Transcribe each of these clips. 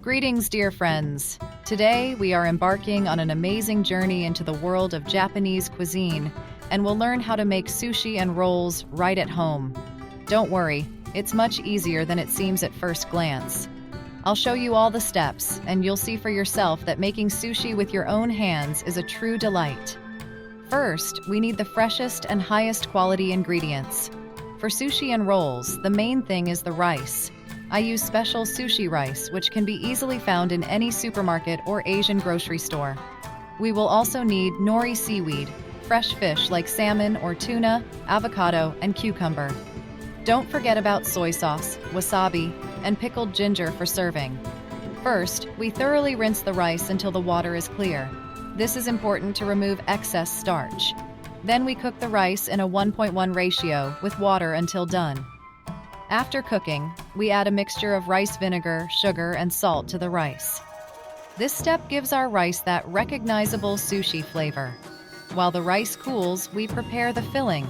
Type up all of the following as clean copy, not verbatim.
Greetings, dear friends. Today, we are embarking on an amazing journey into the world of Japanese cuisine, and we'll learn how to make sushi and rolls right at home. Don't worry, it's much easier than it seems at first glance. I'll show you all the steps, and you'll see for yourself that making sushi with your own hands is a true delight. First, we need the freshest and highest quality ingredients. For sushi and rolls, the main thing is the rice. I use special sushi rice, which can be easily found in any supermarket or Asian grocery store. We will also need nori seaweed, fresh fish like salmon or tuna, avocado, and cucumber. Don't forget about soy sauce, wasabi, and pickled ginger for serving. First, we thoroughly rinse the rice until the water is clear. This is important to remove excess starch. Then we cook the rice in a 1:1 ratio with water until done. After cooking, we add a mixture of rice vinegar, sugar, and salt to the rice. This step gives our rice that recognizable sushi flavor. While the rice cools, we prepare the filling.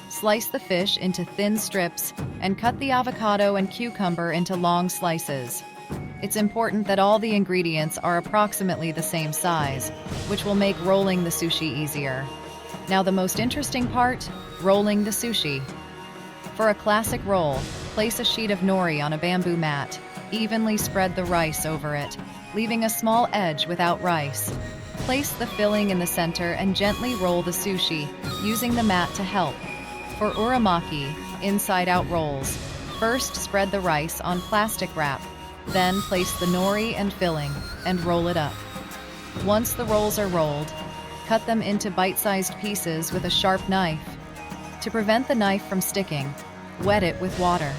Slice the fish into thin strips and cut the avocado and cucumber into long slices. It's important that all the ingredients are approximately the same size, which will make rolling the sushi easier. Now the most interesting part, rolling the sushi. For a classic roll, place a sheet of nori on a bamboo mat. Evenly spread the rice over it, leaving a small edge without rice. Place the filling in the center and gently roll the sushi, using the mat to help. For uramaki, inside-out rolls, first spread the rice on plastic wrap, then place the nori and filling, and roll it up. Once the rolls are rolled, cut them into bite-sized pieces with a sharp knife. To prevent the knife from sticking, wet it with water.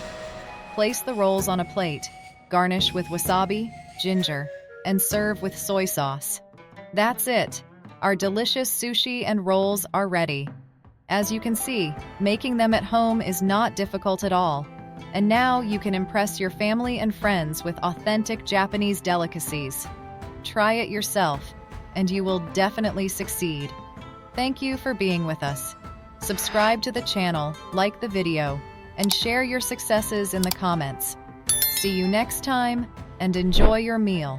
Place the rolls on a plate, garnish with wasabi, ginger, and serve with soy sauce. That's it! Our delicious sushi and rolls are ready. As you can see, making them at home is not difficult at all. And now you can impress your family and friends with authentic Japanese delicacies. Try it yourself, and you will definitely succeed. Thank you for being with us. Subscribe to the channel, like the video, and share your successes in the comments. See you next time, and enjoy your meal.